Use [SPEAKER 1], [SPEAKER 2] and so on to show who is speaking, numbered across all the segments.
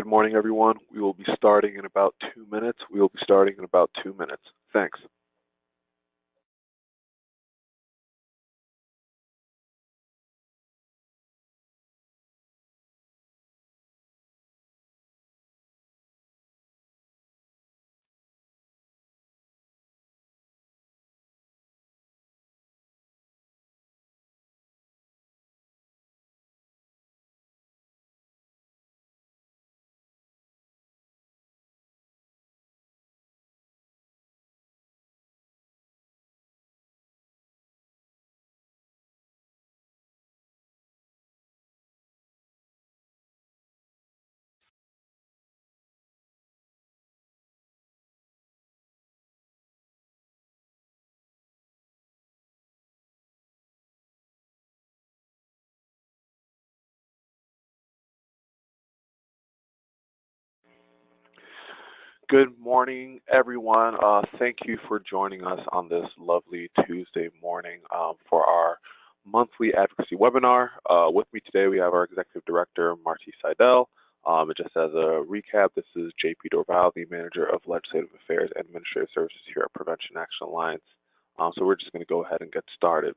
[SPEAKER 1] morning, everyone. We will be starting in about 2 minutes. Thanks. Good morning, everyone. Thank you for joining us on this lovely Tuesday morning for our monthly advocacy webinar. With me today, we have our Executive Director, Marcie Seidel. Just as a recap, this is JP Dorval, the Manager of Legislative Affairs and Administrative Services here at Prevention Action Alliance. So we're just going to go ahead and get started.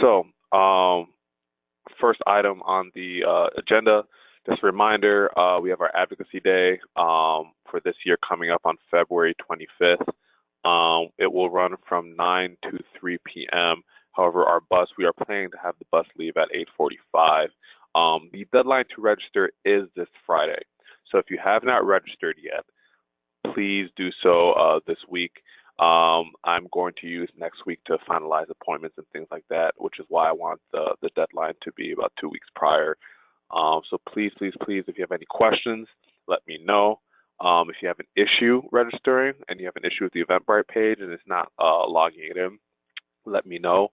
[SPEAKER 1] So, first item on the agenda, just a reminder, we have our Advocacy Day for this year coming up on February 25th. It will run from 9 to 3 p.m. However, we are planning to have the bus leave at 8:45. The deadline to register is this Friday. So if you have not registered yet, please do so this week. I'm going to use next week to finalize appointments and things like that, which is why I want the deadline to be about 2 weeks prior. So please, if you have any questions, let me know. If you have an issue registering and you have an issue with the Eventbrite page and it's not logging it in, let me know.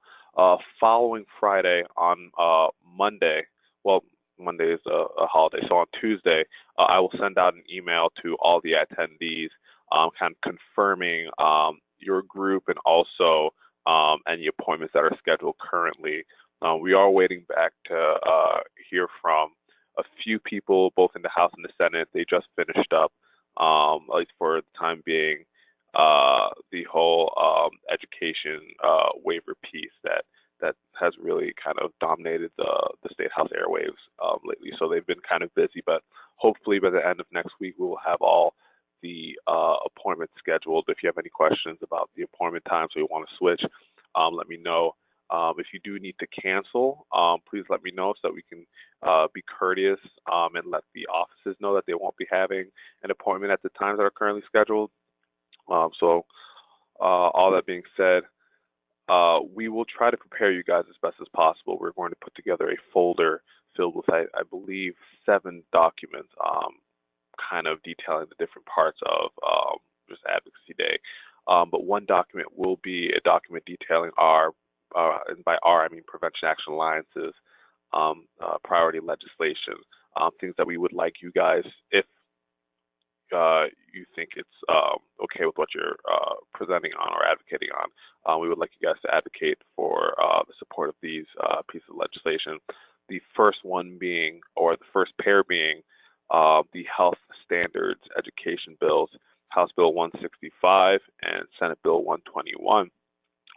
[SPEAKER 1] Following Friday on Monday, well, Monday is a holiday, so on Tuesday, I will send out an email to all the attendees kind of confirming your group and also any appointments that are scheduled currently. We are waiting back to hear from a few people, both in the House and the Senate. They just finished up, at least for the time being, the whole education waiver piece that has really kind of dominated the State House airwaves lately. So they've been kind of busy, but hopefully by the end of next week, we will have all the appointments scheduled. If you have any questions about the appointment times or you want to switch, let me know. If you do need to cancel, please let me know so that we can be courteous and let the offices know that they won't be having an appointment at the times that are currently scheduled. So all that being said, we will try to prepare you guys as best as possible. We're going to put together a folder filled with, I believe, 7 documents kind of detailing the different parts of just Advocacy Day. But one document will be a document detailing our, and by our, I mean Prevention Action Alliance's priority legislation, things that we would like you guys, if you think it's okay with what you're presenting on or advocating on, we would like you guys to advocate for the support of these pieces of legislation. The first one being, or the first pair being, the Health Standards Education Bills, House Bill 165 and Senate Bill 121.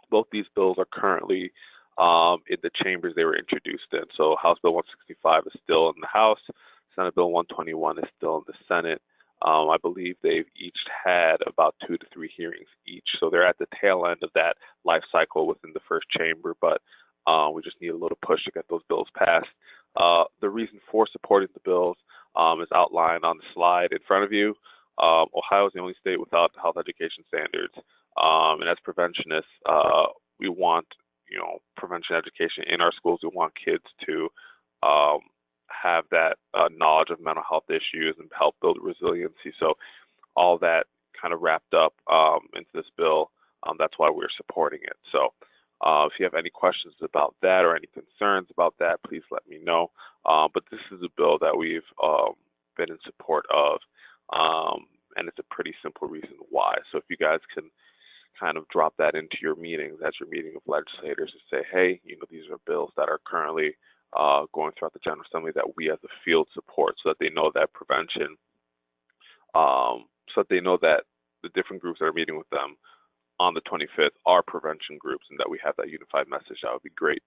[SPEAKER 1] Both these bills are currently in the chambers they were introduced in. So House Bill 165 is still in the House, Senate Bill 121 is still in the Senate. I believe they've each had about 2 to 3 hearings each. So they're at the tail end of that life cycle within the first chamber, but we just need a little push to get those bills passed. The reason for supporting the bills is outlined on the slide in front of you. Ohio is the only state without health education standards. And as preventionists, we want, prevention education in our schools. We want kids to have that knowledge of mental health issues and help build resiliency. So all that kind of wrapped up into this bill. That's why we're supporting it. So if you have any questions about that or any concerns about that, please let me know. But this is a bill that we've been in support of, and it's a pretty simple reason why. So if you guys can kind of drop that into your meetings, as your meeting of legislators, and say, hey, these are bills that are currently going throughout the General Assembly that we as a field support, so that they know that prevention, so that they know that the different groups that are meeting with them on the 25th are prevention groups, and that we have that unified message. That would be great.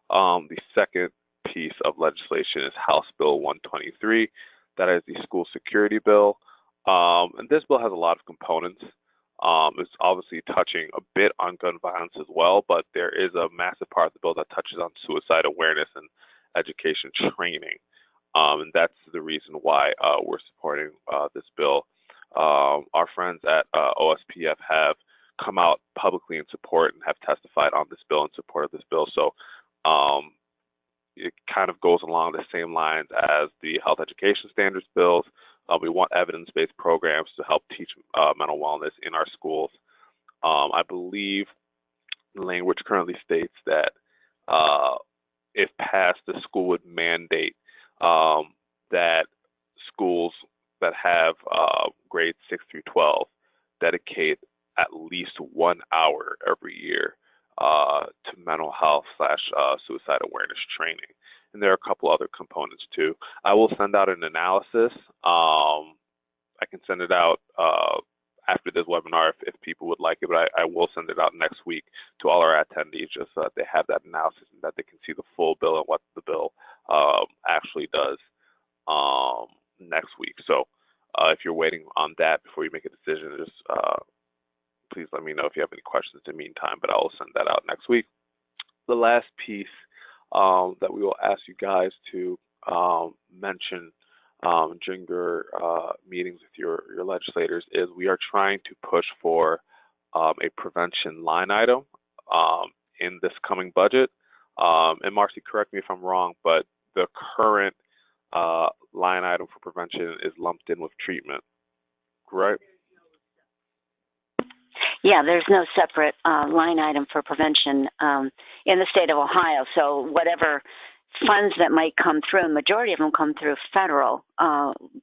[SPEAKER 1] The second piece of legislation is House Bill 123. That is the school security bill. And this bill has a lot of components. It's obviously touching a bit on gun violence as well, but there is a massive part of the bill that touches on suicide awareness and education training. And that's the reason why we're supporting this bill. Our friends at OSPF have come out publicly in support and have testified on this bill in support of this bill. So it kind of goes along the same lines as the health education standards bills. We want evidence-based programs to help teach mental wellness in our schools. I believe the language currently states that if passed, the school would mandate that schools that have grades 6 through 12 dedicate at least 1 hour every year to mental health / suicide awareness training. And there are a couple other components too. I will send out an analysis. I can send it out after this webinar if people would like it, but I will send it out next week to all our attendees, just so that they have that analysis and that they can see the full bill and what the bill actually does next week. So if you're waiting on that before you make a decision, just please let me know if you have any questions in the meantime, but I will send that out next week. The last piece that we will ask you guys to mention during your meetings with your legislators is we are trying to push for a prevention line item in this coming budget. And Marcie, correct me if I'm wrong, but the current line item for prevention is lumped in with treatment, correct?
[SPEAKER 2] Yeah, there's no separate line item for prevention in the state of Ohio. So whatever funds that might come through, the majority of them come through federal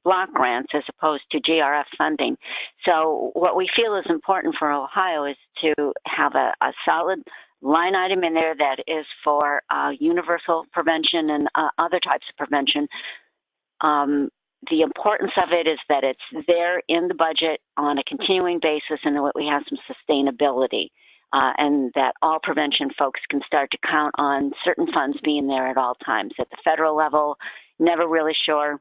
[SPEAKER 2] block grants as opposed to GRF funding. So what we feel is important for Ohio is to have a solid line item in there that is for universal prevention and other types of prevention. The importance of it is that it's there in the budget on a continuing basis and that we have some sustainability and that all prevention folks can start to count on certain funds being there at all times. At the federal level, never really sure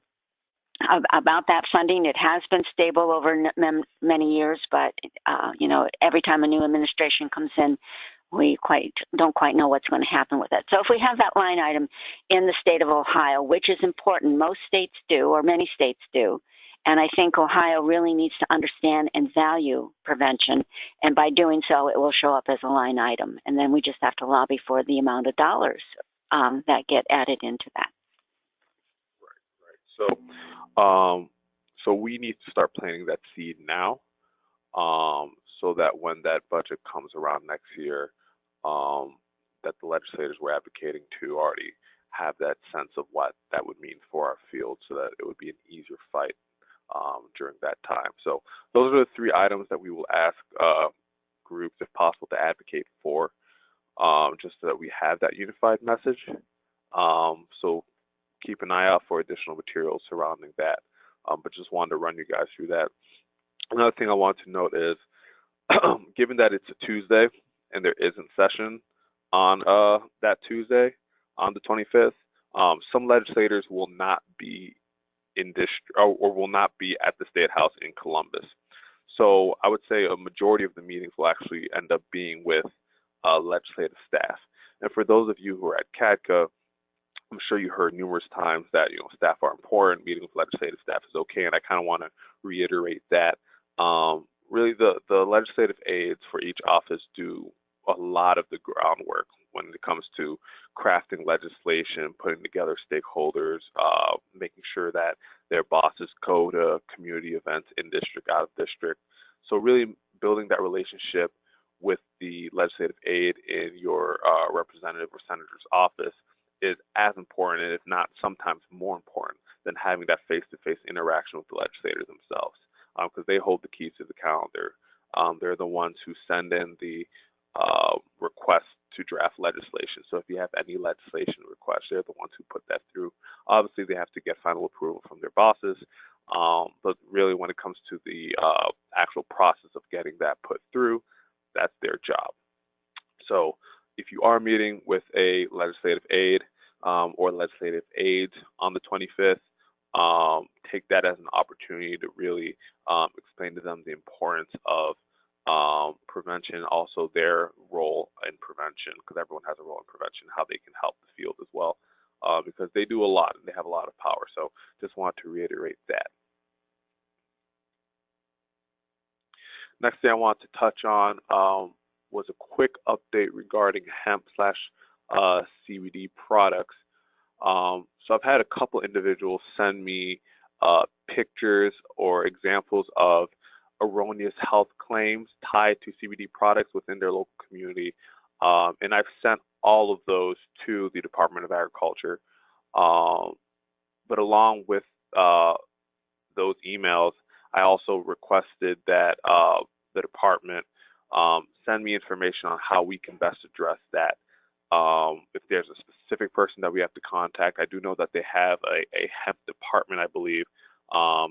[SPEAKER 2] about that funding. It has been stable over many years, but you know, every time a new administration comes in, we don't quite know what's going to happen with it. So if we have that line item in the state of Ohio, which is important, most states do, or many states do, and I think Ohio really needs to understand and value prevention, and by doing so, it will show up as a line item, and then we just have to lobby for the amount of dollars that get added into that.
[SPEAKER 1] Right. So we need to start planting that seed now, so that when that budget comes around next year, that the legislators we're advocating to already have that sense of what that would mean for our field, so that it would be an easier fight during that time. So those are the 3 items that we will ask groups, if possible, to advocate for, just so that we have that unified message. So keep an eye out for additional materials surrounding that. But just wanted to run you guys through that. Another thing I want to note is, given that it's a Tuesday and there isn't session on that Tuesday, on the 25th, some legislators will not be in or will not be at the State House in Columbus. So I would say a majority of the meetings will actually end up being with legislative staff. And for those of you who are at CADCA, I'm sure you heard numerous times that, you know, staff are important, meeting with legislative staff is okay, and I kind of want to reiterate that. Really, the legislative aides for each office do a lot of the groundwork when it comes to crafting legislation, putting together stakeholders, making sure that their bosses go to community events in district, out of district. So really building that relationship with the legislative aide in your representative or senator's office is as important, and if not sometimes more important, than having that face-to-face interaction with the legislators themselves, because they hold the keys to the calendar. They're the ones who send in the request to draft legislation. So if you have any legislation requests, they're the ones who put that through. Obviously, they have to get final approval from their bosses, but really when it comes to the actual process of getting that put through, that's their job. So if you are meeting with a legislative aide or legislative aides on the 25th, take that as an opportunity to really explain to them the importance of prevention, also their role in prevention, because everyone has a role in prevention, how they can help the field as well, because they do a lot and they have a lot of power. So just want to reiterate that. Next thing I want to touch on was a quick update regarding hemp/CBD products. So I've had a couple individuals send me pictures or examples of erroneous health claims tied to CBD products within their local community. And I've sent all of those to the Department of Agriculture. But along with those emails, I also requested that the department send me information on how we can best address that. If there's a specific person that we have to contact, I do know that they have a hemp department, I believe.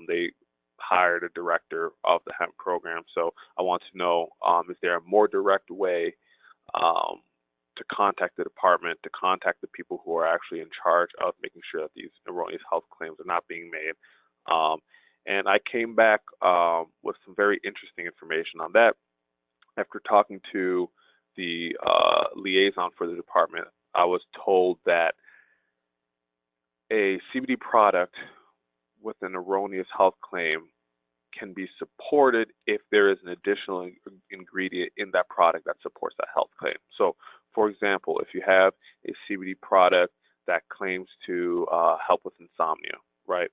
[SPEAKER 1] They hired a director of the hemp program. So I want to know, is there a more direct way to contact the department, to contact the people who are actually in charge of making sure that these erroneous health claims are not being made? And I came back with some very interesting information on that. After talking to the liaison for the department, I was told that a CBD product with an erroneous health claim can be supported if there is an additional ingredient in that product that supports that health claim. So, for example, if you have a CBD product that claims to help with insomnia, right?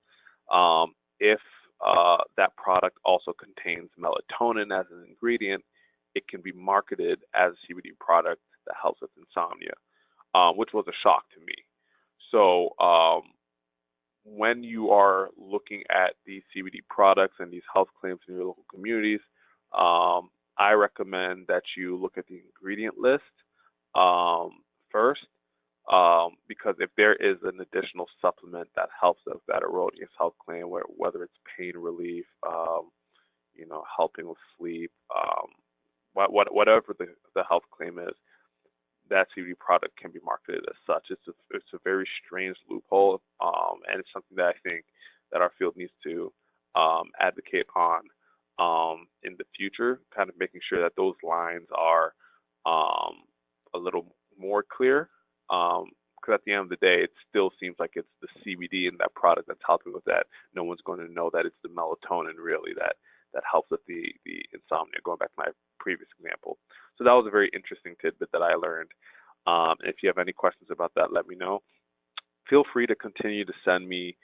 [SPEAKER 1] If that product also contains melatonin as an ingredient, it can be marketed as a CBD product that helps with insomnia, which was a shock to me. So when you are looking at these CBD products and these health claims in your local communities, I recommend that you look at the ingredient list first, because if there is an additional supplement that helps with that erroneous health claim, whether it's pain relief, helping with sleep, whatever the health claim is, that CBD product can be marketed as such. It's a very strange loophole, and it's something that I think that our field needs to advocate on in the future, kind of making sure that those lines are a little more clear. Because at the end of the day, it still seems like it's the CBD in that product that's helping with that. No one's going to know that it's the melatonin really that helps with the insomnia, going back to my previous example. So that was a very interesting tidbit that I learned. If you have any questions about that, let me know. Feel free to continue to send me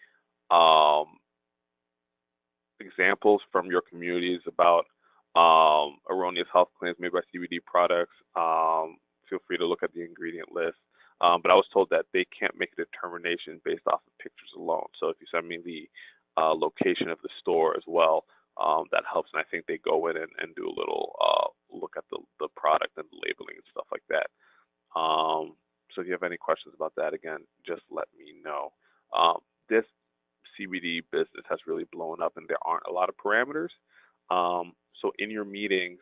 [SPEAKER 1] examples from your communities about erroneous health claims made by CBD products. Feel free to look at the ingredient list. But I was told that they can't make a determination based off of pictures alone. So if you send me the location of the store as well, that helps. And I think they go in and do a little look at the product and the labeling and stuff like that. So if you have any questions about that, again, just let me know. This CBD business has really blown up and there aren't a lot of parameters. So in your meetings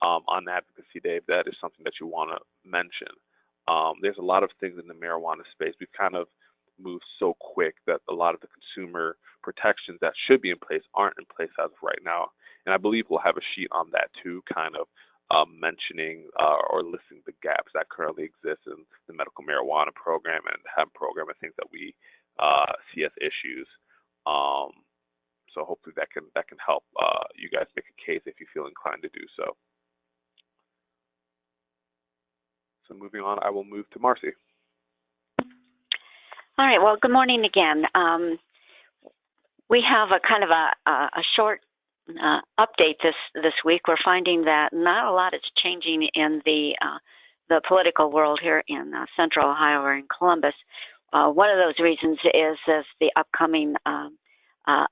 [SPEAKER 1] on Advocacy Day, if that is something that you want to mention, there's a lot of things in the marijuana space. We've kind of moved so quick that a lot of the consumer protections that should be in place aren't in place as of right now. And I believe we'll have a sheet on that too, kind of mentioning or listing the gaps that currently exist in the medical marijuana program and hemp program and things that we see as issues. So hopefully that can help you guys make a case if you feel inclined to do so. So moving on, I will move to Marcie.
[SPEAKER 2] All right. Well, good morning again. We have a kind of a short update this week. We're finding that not a lot is changing in the political world here in Central Ohio or in Columbus. One of those reasons is the upcoming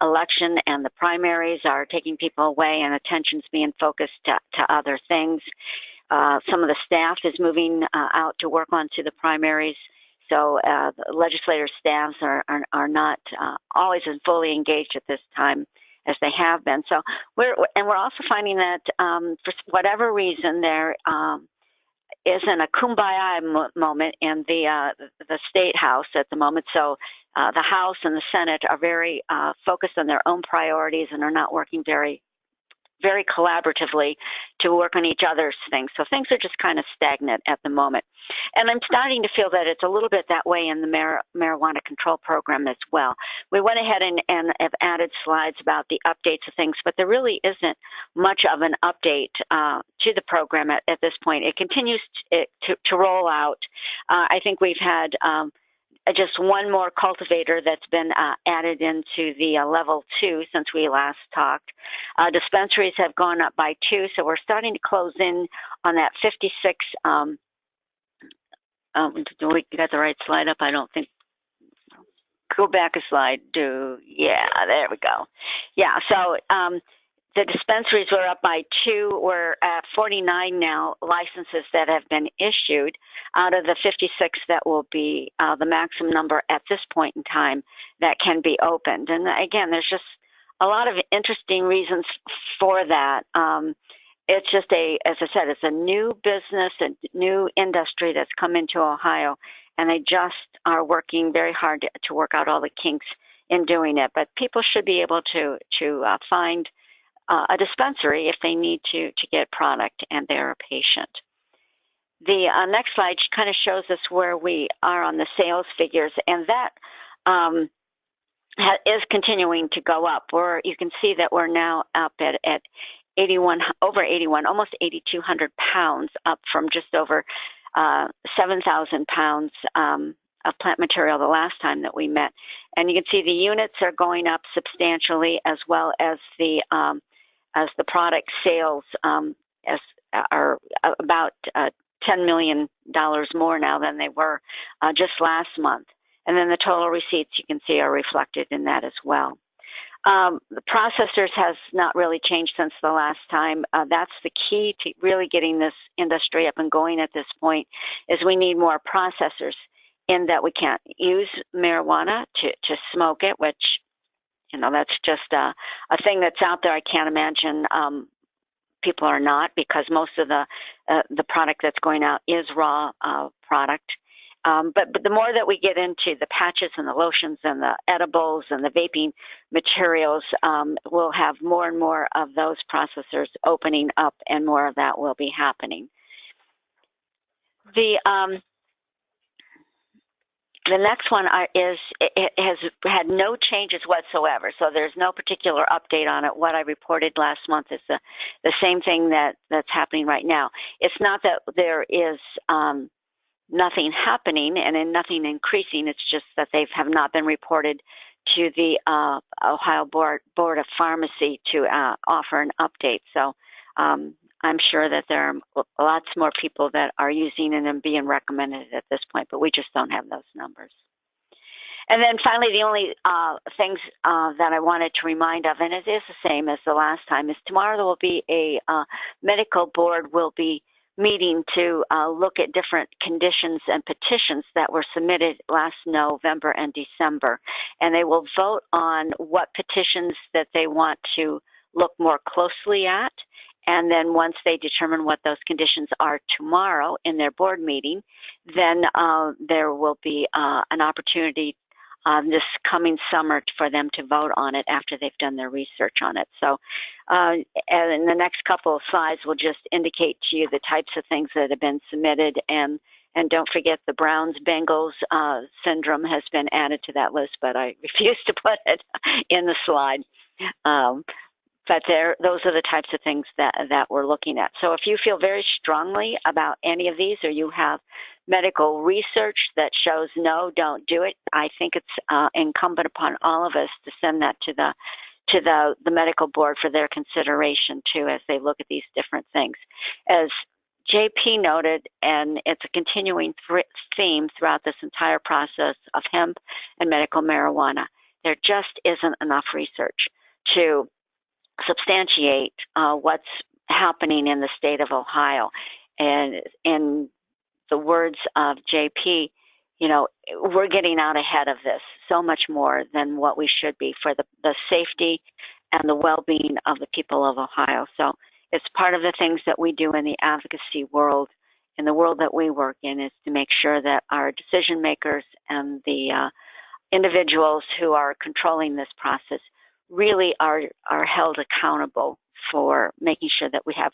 [SPEAKER 2] election, and the primaries are taking people away, and attention's being focused to other things. Some of the staff is moving out to work onto the primaries. So the legislator staffs are not always as fully engaged at this time as they have been. So we're also finding that for whatever reason there isn't a kumbaya moment in the state house at the moment. So the House and the Senate are very focused on their own priorities and are not working very collaboratively to work on each other's things. So things are just kind of stagnant at the moment. And I'm starting to feel that it's a little bit that way in the marijuana control program as well. We went ahead and have added slides about the updates of things, but there really isn't much of an update to the program at this point. It continues to roll out. I think we've had just one more cultivator that's been added into the level 2 since we last talked. Dispensaries have gone up by 2, so we're starting to close in on that 56. Do we got the right slide up? I don't think. Go back a slide. Yeah, there we go. Yeah, so the dispensaries were up by 2. We're at 49 now licenses that have been issued out of the 56 that will be the maximum number at this point in time that can be opened. And again, there's just a lot of interesting reasons for that. It's just as I said, it's a new business, a new industry that's come into Ohio, and they just are working very hard to work out all the kinks in doing it. But people should be able to find a dispensary if they need to get product and they're a patient. The next slide kind of shows us where we are on the sales figures, and that is continuing to go up. You can see that we're now up at 81, over 81, almost 8,200 pounds, up from just over 7,000 pounds of plant material the last time that we met. And you can see the units are going up substantially, as well as the product sales are about $10 million more now than they were just last month. And then the total receipts you can see are reflected in that as well. The processors has not really changed since the last time. That's the key to really getting this industry up and going at this point, is we need more processors, in that we can't use marijuana to smoke it, which, that's just a thing that's out there. I can't imagine people are not, because most of the product that's going out is raw product. But the more that we get into the patches and the lotions and the edibles and the vaping materials, we'll have more and more of those processors opening up, and more of that will be happening. The next one it has had no changes whatsoever, so there's no particular update on it. What I reported last month is the same thing that's happening right now. It's not that there is nothing happening and nothing increasing. It's just that they have not been reported to the Ohio Board of Pharmacy to offer an update. So I'm sure that there are lots more people that are using it and being recommended at this point, but we just don't have those numbers. And then finally, the only things that I wanted to remind of, and it is the same as the last time, is tomorrow there will be a medical board will be meeting to look at different conditions and petitions that were submitted last November and December. And they will vote on what petitions that they want to look more closely at. And then once they determine what those conditions are tomorrow in their board meeting, then there will be an opportunity this coming summer for them to vote on it after they've done their research on it. So and in the next couple of slides, we'll just indicate to you the types of things that have been submitted. And don't forget, the Browns-Bengals syndrome has been added to that list, but I refuse to put it in the slide. But those are the types of things that we're looking at. So if you feel very strongly about any of these, or you have medical research that shows no, don't do it, I think it's incumbent upon all of us to send that to the medical board for their consideration too, as they look at these different things. As JP noted, and it's a continuing theme throughout this entire process of hemp and medical marijuana, there just isn't enough research to substantiate what's happening in the state of Ohio. And in the words of JP, you know, we're getting out ahead of this so much more than what we should be for the safety and the well-being of the people of Ohio. So it's part of the things that we do in the advocacy world, in the world that we work in, is to make sure that our decision makers and the individuals who are controlling this process really are held accountable for making sure that we have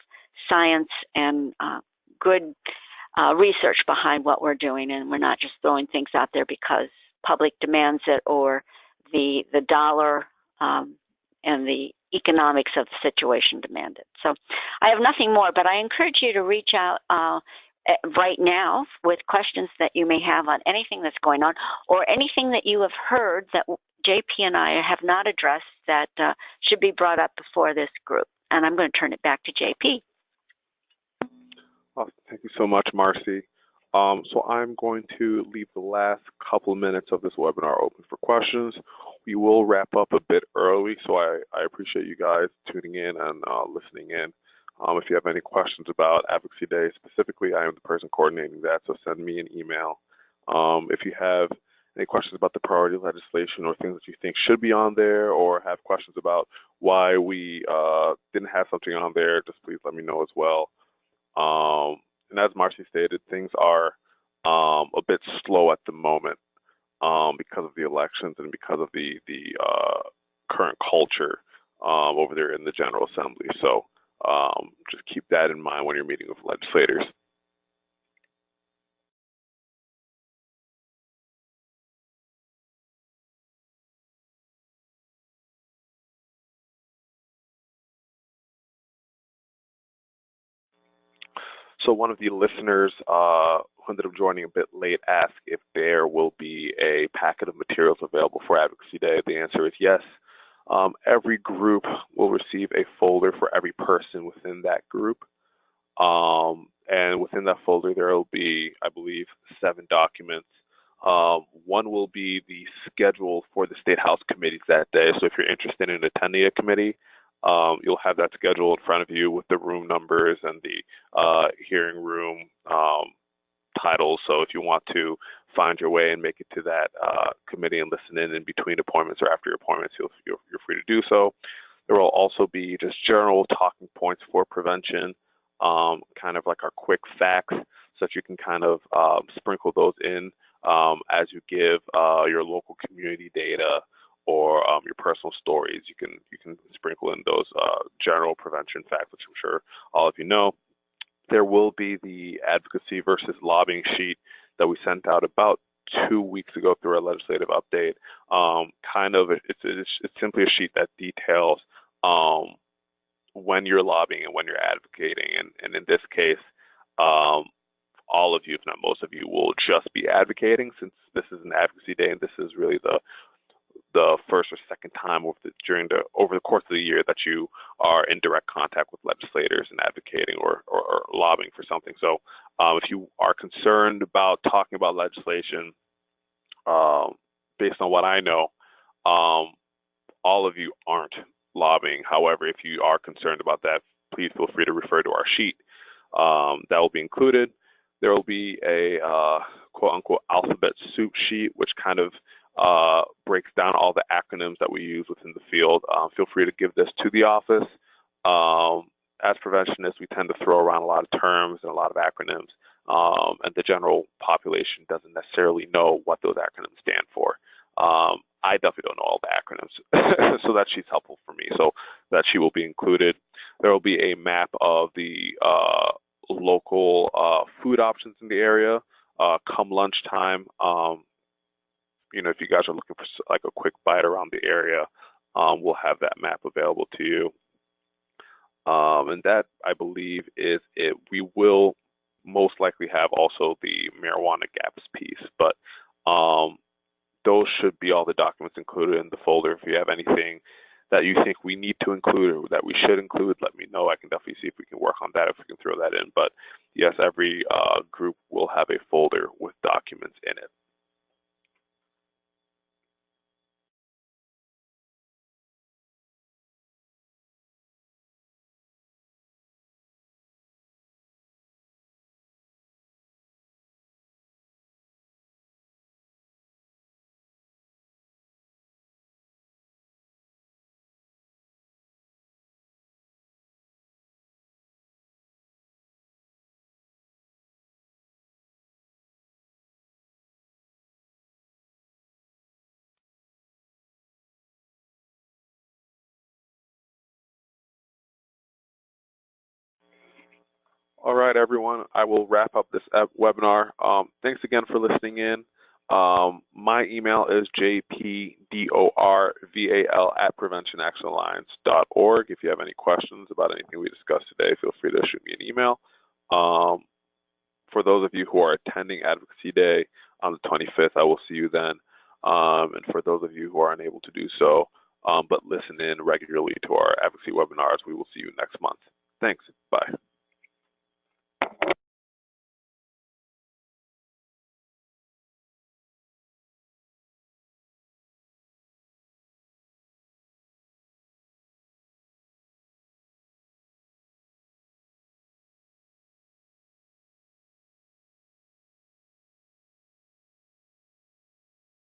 [SPEAKER 2] science and good research behind what we're doing, and we're not just throwing things out there because public demands it or the dollar and the economics of the situation demand it. So I have nothing more, but I encourage you to reach out right now with questions that you may have on anything that's going on or anything that you have heard that JP and I have not addressed that should be brought up before this group. And I'm going to turn it back to JP.
[SPEAKER 1] Awesome. Thank you so much, Marcie. So I'm going to leave the last couple of minutes of this webinar open for questions. We will wrap up a bit early, so I appreciate you guys tuning in and listening in. If you have any questions about Advocacy Day specifically, I am the person coordinating that, so send me an email. If you have any questions about the priority legislation or things that you think should be on there, or have questions about why we didn't have something on there, just please let me know as well. And as Marcie stated, things are a bit slow at the moment because of the elections and because of the current culture over there in the General Assembly. So just keep that in mind when you're meeting with legislators. So one of the listeners who ended up joining a bit late asked if there will be a packet of materials available for Advocacy Day. The answer is yes. Every group will receive a folder for every person within that group. And within that folder, there will be, I believe, 7 documents. One will be the schedule for the State House committees that day. So if you're interested in attending a committee, you'll have that schedule in front of you with the room numbers and the hearing room titles. So if you want to find your way and make it to that committee and listen in between appointments or after your appointments, you're free to do so. There will also be just general talking points for prevention, kind of like our quick facts, so that you can kind of sprinkle those in as you give your local community data or your personal stories. You can sprinkle in those general prevention facts, which I'm sure all of you know. There will be the advocacy versus lobbying sheet that we sent out about 2 weeks ago through our legislative update. It's simply a sheet that details when you're lobbying and when you're advocating, and in this case, all of you, if not most of you, will just be advocating, since this is an advocacy day and this is really the first or second time over the course of the year that you are in direct contact with legislators and advocating or lobbying for something. So if you are concerned about talking about legislation, based on what I know, all of you aren't lobbying. However, if you are concerned about that, please feel free to refer to our sheet. That will be included. There will be a quote-unquote alphabet soup sheet, which kind of breaks down all the acronyms that we use within the field. Feel free to give this to the office. As preventionists, we tend to throw around a lot of terms and a lot of acronyms, and the general population doesn't necessarily know what those acronyms stand for. I definitely don't know all the acronyms, so that sheet's helpful for me. So that sheet will be included. There will be a map of the local food options in the area come lunchtime. If you guys are looking for like a quick bite around the area, we'll have that map available to you. And that, I believe, is it. We will most likely have also the marijuana gaps piece, but those should be all the documents included in the folder. If you have anything that you think we need to include or that we should include, let me know. I can definitely see if we can work on that, if we can throw that in. But yes, every group will have a folder with documents in it. All right, everyone. I will wrap up this webinar. Thanks again for listening in. My email is jpdorval@preventionactionalliance.org. If you have any questions about anything we discussed today, feel free to shoot me an email. For those of you who are attending Advocacy Day on the 25th, I will see you then. And for those of you who are unable to do so, but listen in regularly to our advocacy webinars, we will see you next month. Thanks. Bye.